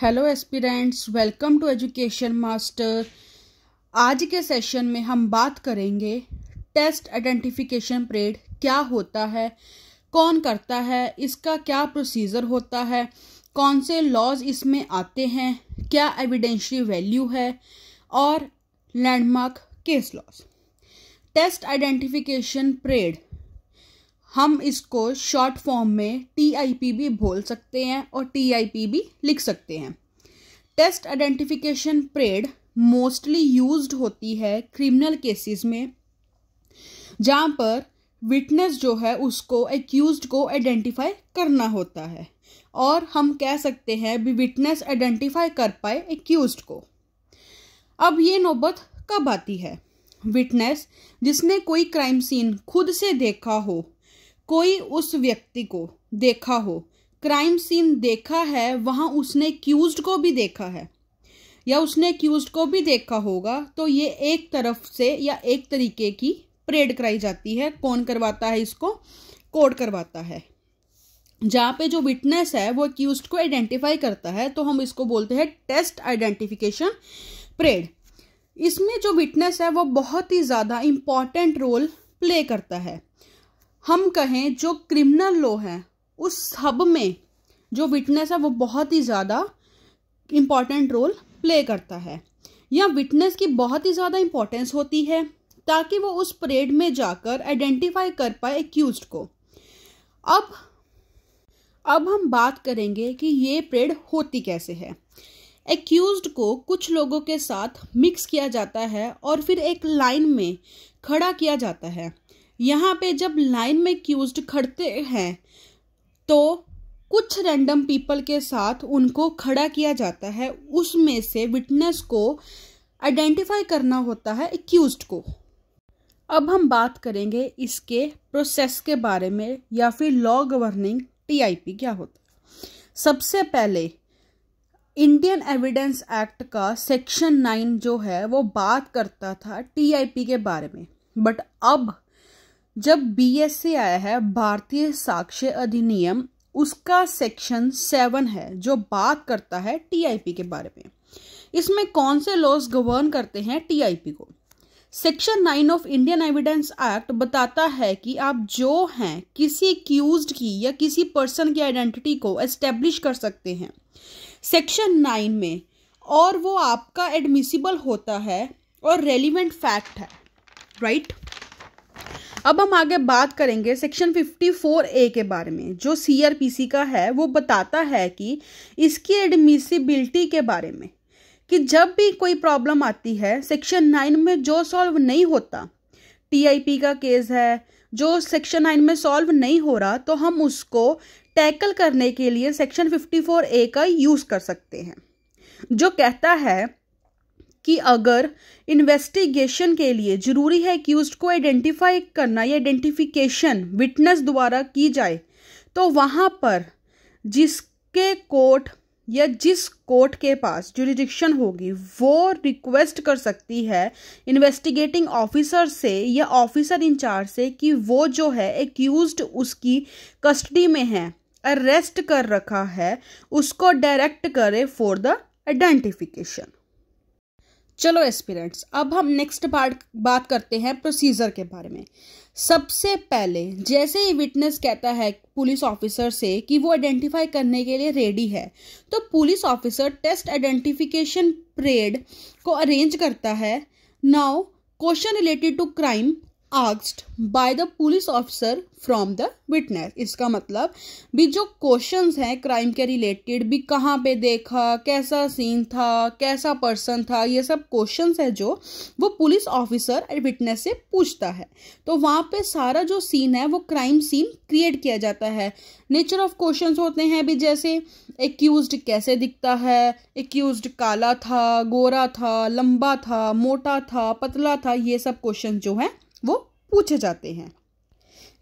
Hello aspirants, welcome to education master. आज के session में हम बात करेंगे टेस्ट आइडेंटिफिकेशन परेड क्या होता है, कौन करता है, इसका क्या प्रोसीजर होता है, कौन से लॉज इसमें आते हैं, क्या एविडेंशियल वैल्यू है और landmark case laws. Test identification parade हम इसको शॉर्ट फॉर्म में TIP भी बोल सकते हैं और TIP भी लिख सकते हैं। Test identification parade mostly used होती है क्रिमिनल केसेस में, जहाँ पर विटनेस जो है उसको एक्यूज्ड को आइडेंटिफाई करना होता है और हम कह सकते हैं भी विटनेस आइडेंटिफाई कर पाए एक्यूज्ड को। अब ये नौबत कब आती है? विटनेस जिसने कोई क्राइम सीन खुद से देखा हो, कोई उस व्यक्ति को देखा हो, क्राइम सीन देखा है, वहां उसने एक्यूज्ड को भी देखा है या उसने एक्यूज्ड को भी देखा होगा, तो ये एक तरफ से या एक तरीके की परेड कराई जाती है। कौन करवाता है इसको? कोर्ट करवाता है। जहाँ पे जो विटनेस है वो एक्यूज्ड को आइडेंटिफाई करता है, तो हम इसको बोलते हैं टेस्ट आइडेंटिफिकेशन परेड। इसमें जो विटनेस है वो बहुत ही ज़्यादा इम्पॉर्टेंट रोल प्ले करता है। हम कहें जो क्रिमिनल लॉ है उस सब में जो विटनेस है वो बहुत ही ज़्यादा इम्पॉर्टेंट रोल प्ले करता है। या विटनेस की बहुत ही ज़्यादा इम्पोर्टेंस होती है ताकि वो उस परेड में जाकर आइडेंटिफाई कर पाए एक्यूज्ड को। अब हम बात करेंगे कि ये परेड होती कैसे है। एक्यूज्ड को कुछ लोगों के साथ मिक्स किया जाता है और फिर एक लाइन में खड़ा किया जाता है। यहाँ पे जब लाइन में एक्यूज्ड खड़ते हैं तो कुछ रैंडम पीपल के साथ उनको खड़ा किया जाता है, उसमें से विटनेस को आइडेंटिफाई करना होता है एक्यूज्ड को। अब हम बात करेंगे इसके प्रोसेस के बारे में या फिर लॉ गवर्निंग TIP क्या होता है। सबसे पहले इंडियन एविडेंस एक्ट का सेक्शन 9 जो है वो बात करता था TIP के बारे में, बट अब जब BSA आया है, भारतीय साक्ष्य अधिनियम, उसका सेक्शन 7 है जो बात करता है TIP के बारे में। इसमें कौन से लॉज गवर्न करते हैं TIP को? Section 9 of Indian evidence act बताता है कि आप जो हैं किसी एक्यूज्ड की या किसी पर्सन की आइडेंटिटी को एस्टेब्लिश कर सकते हैं सेक्शन 9 में, और वो आपका एडमिसिबल होता है और रेलिवेंट फैक्ट है, राइट। अब हम आगे बात करेंगे सेक्शन 54A के बारे में, जो CRPC का है। वो बताता है कि इसकी एडमिसिबिलिटी के बारे में, कि जब भी कोई प्रॉब्लम आती है सेक्शन 9 में जो सॉल्व नहीं होता, TIP का केस है जो सेक्शन 9 में सॉल्व नहीं हो रहा, तो हम उसको टैकल करने के लिए सेक्शन 54A का यूज़ कर सकते हैं, जो कहता है कि अगर इन्वेस्टिगेशन के लिए जरूरी है कि उसको आइडेंटिफाई करना या आइडेंटिफिकेशन विटनेस द्वारा की जाए, तो वहाँ पर जिसके कोर्ट या जिस कोर्ट के पास जुरिडिक्शन होगी वो रिक्वेस्ट कर सकती है इन्वेस्टिगेटिंग ऑफिसर से या ऑफिसर इंचार्ज से कि वो जो है एक्यूज्ड उसकी कस्टडी में है, अरेस्ट कर रखा है, उसको डायरेक्ट करे फॉर द आइडेंटिफिकेशन। चलो एस्पिरेंट्स, अब हम नेक्स्ट बात करते हैं प्रोसीजर के बारे में। सबसे पहले जैसे ही विटनेस कहता है पुलिस ऑफिसर से कि वो आइडेंटिफाई करने के लिए रेडी है, तो police officer test identification parade को अरेंज करता है। Now question related to crime asked by the police officer from the witness. इसका मतलब भी जो क्वेश्चंस हैं क्राइम के रिलेटेड, भी कहाँ पे देखा, कैसा सीन था, कैसा पर्सन था, ये सब क्वेश्चंस है जो वो पुलिस ऑफिसर विटनेस से पूछता है। तो वहाँ पे सारा जो सीन है वो क्राइम सीन क्रिएट किया जाता है। नेचर ऑफ क्वेश्चंस होते हैं भी जैसे एक्यूज्ड कैसे दिखता है, एक्यूज्ड काला था, गोरा था, लंबा था, मोटा था, पतला था, ये सब क्वेश्चन जो है वो पूछे जाते हैं।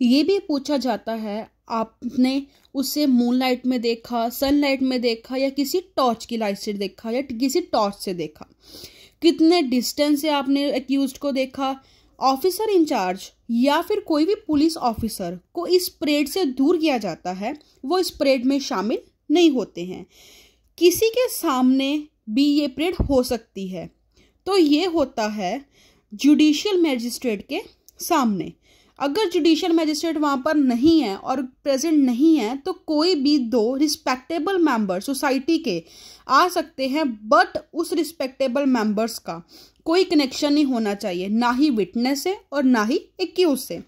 ये भी पूछा जाता है आपने उसे मूनलाइट में देखा, सनलाइट में देखा, या किसी टॉर्च की लाइट से देखा, या किसी टॉर्च से देखा, कितने डिस्टेंस से आपने एक्यूज्ड को देखा। ऑफिसर इंचार्ज या फिर कोई भी पुलिस ऑफिसर को इस परेड से दूर किया जाता है, वो इस परेड में शामिल नहीं होते हैं। किसी के सामने भी ये परेड हो सकती है। तो ये होता है जुडिशियल मैजिस्ट्रेट के सामने। अगर जुडिशियल मैजिस्ट्रेट वहाँ पर नहीं है और प्रेजेंट नहीं है तो कोई भी दो रिस्पेक्टेबल मेंबर सोसाइटी के आ सकते हैं, बट उस रिस्पेक्टेबल मेंबर्स का कोई कनेक्शन नहीं होना चाहिए, ना ही विटनेस से और ना ही एक्यूज से।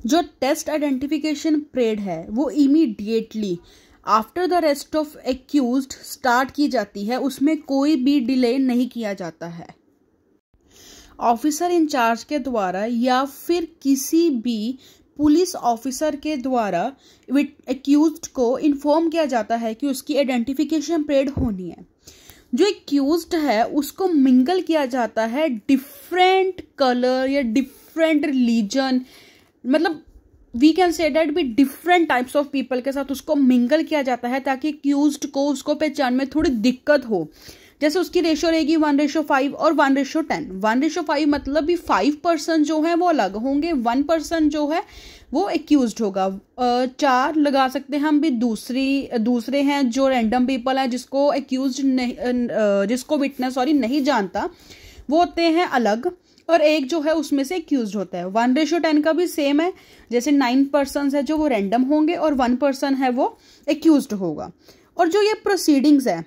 जो टेस्ट आइडेंटिफिकेशन परेड है वो immediately after the arrest of accused start की जाती है, उसमें कोई भी डिले नहीं किया जाता है। ऑफिसर इंचार्ज के द्वारा या फिर किसी भी पुलिस ऑफिसर के द्वारा एक्यूज्ड को इन्फॉर्म किया जाता है कि उसकी आइडेंटिफिकेशन परेड होनी है। जो एक्यूज्ड है उसको मिंगल किया जाता है डिफरेंट कलर या डिफरेंट रिलीजन, मतलब वी कैन से डेट भी डिफरेंट टाइप्स ऑफ पीपल के साथ उसको मिंगल किया जाता है ताकि एक्यूज्ड को उसको पहचान में थोड़ी दिक्कत हो। जैसे उसकी रेशो रहेगी 1:5 और 1:10। 1:5 मतलब भी 5% जो है वो अलग होंगे, 1% जो है वो एक्यूज्ड होगा। 4 लगा सकते हैं हम भी दूसरे हैं जो रैंडम पीपल हैं जिसको एक्यूज्ड नहीं, जिसको विटनेस नहीं जानता, वो होते हैं अलग, और एक जो है उसमें से एक्यूज्ड होता है। 1:10 का भी सेम है, जैसे 9% है जो वो रैंडम होंगे और 1% है वो एक्यूज्ड होगा। और जो ये प्रोसीडिंग्स है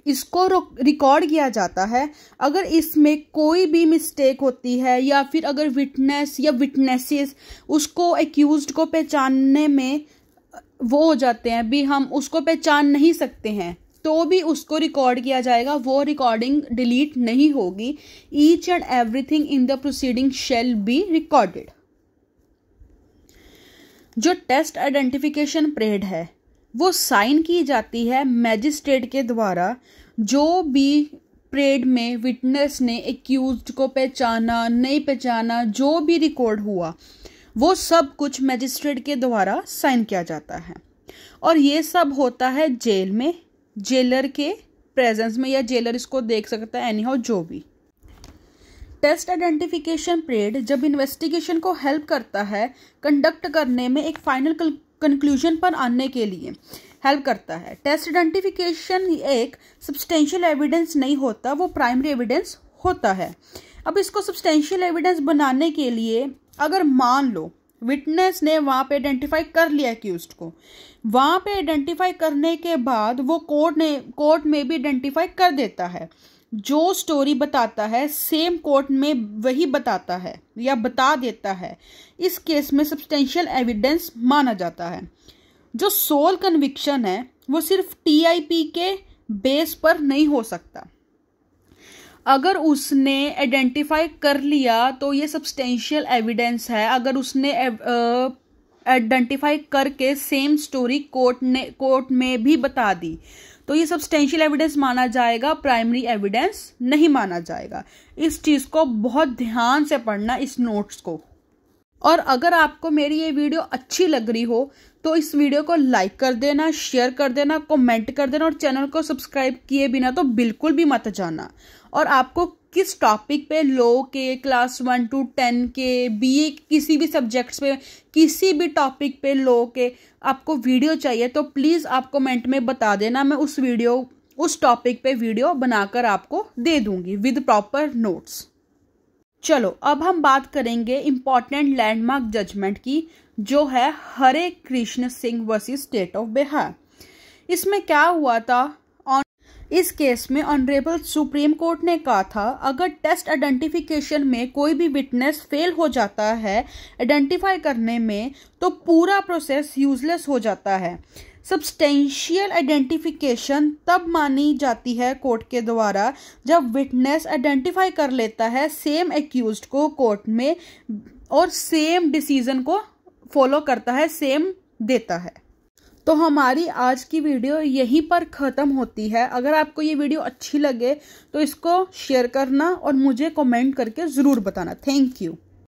इसको रिकॉर्ड किया जाता है। अगर इसमें कोई भी मिस्टेक होती है या फिर अगर विटनेस या विटनेसेस उसको एक्यूज्ड को पहचानने में वो हो जाते हैं भी हम उसको पहचान नहीं सकते हैं, तो भी उसको रिकॉर्ड किया जाएगा, वो रिकॉर्डिंग डिलीट नहीं होगी। Each and everything in the proceeding shall be recorded. जो टेस्ट आइडेंटिफिकेशन परेड है वो साइन की जाती है मैजिस्ट्रेट के द्वारा। जो भी परेड में विटनेस ने एक्यूज्ड को पहचाना नहीं पहचाना, जो भी रिकॉर्ड हुआ, वो सब कुछ मैजिस्ट्रेट के द्वारा साइन किया जाता है। और ये सब होता है जेल में, जेलर के प्रेजेंस में, या जेलर इसको देख सकता है एनीहाउ जो भी। टेस्ट आइडेंटिफिकेशन परेड जब इन्वेस्टिगेशन को हेल्प करता है कंडक्ट करने में, एक फाइनल कंक्लूजन पर आने के लिए हेल्प करता है। टेस्ट आइडेंटिफिकेशन एक सब्सटेंशियल एविडेंस नहीं होता, वो प्राइमरी एविडेंस होता है। अब इसको सब्सटेंशियल एविडेंस बनाने के लिए अगर मान लो विटनेस ने वहाँ पे आइडेंटिफाई कर लिया एक्यूज्ड को, वहाँ पे आइडेंटिफाई करने के बाद वो कोर्ट में भी आइडेंटिफाई कर देता है, जो स्टोरी बताता है सेम कोर्ट में वही बताता है या बता देता है, इस केस में सब्सटेंशियल एविडेंस माना जाता है। जो सोल कन्विक्शन है वो सिर्फ टीआईपी के बेस पर नहीं हो सकता। अगर उसने आइडेंटिफाई कर लिया तो ये सब्सटेंशियल एविडेंस है। अगर उसने आइडेंटिफाई करके सेम स्टोरी कोर्ट में भी बता दी तो ये सब्सटेंशियल एविडेंस माना जाएगा, प्राइमरी एविडेंस नहीं माना जाएगा। इस चीज़ को बहुत ध्यान से पढ़ना, इस नोट्स को। और अगर आपको मेरी ये वीडियो अच्छी लग रही हो तो इस वीडियो को लाइक कर देना, शेयर कर देना, कमेंट कर देना, और चैनल को सब्सक्राइब किए बिना तो बिल्कुल भी मत जाना। और आपको किस टॉपिक पे, लॉ के, क्लास 1 to 10 के, बीए किसी भी सब्जेक्ट्स पे, किसी भी टॉपिक पे लॉ के आपको वीडियो चाहिए तो प्लीज़ आप कमेंट में बता देना, मैं उस टॉपिक पे वीडियो बनाकर आपको दे दूंगी विद प्रॉपर नोट्स। चलो अब हम बात करेंगे इम्पॉर्टेंट लैंडमार्क जजमेंट की, जो है Hare Krishna Singh versus state of Bihar. इसमें क्या हुआ था, इस केस में ऑनरेबल सुप्रीम कोर्ट ने कहा था अगर टेस्ट आइडेंटिफिकेशन में कोई भी विटनेस फेल हो जाता है आइडेंटिफाई करने में तो पूरा प्रोसेस यूजलेस हो जाता है। सब्सटेंशियल आइडेंटिफिकेशन तब मानी जाती है कोर्ट के द्वारा जब विटनेस आइडेंटिफाई कर लेता है सेम एक्यूज्ड को कोर्ट में और सेम डिसीजन को फॉलो करता है, सेम देता है। तो हमारी आज की वीडियो यहीं पर ख़त्म होती है। अगर आपको ये वीडियो अच्छी लगे तो इसको शेयर करना और मुझे कमेंट करके ज़रूर बताना। Thank you.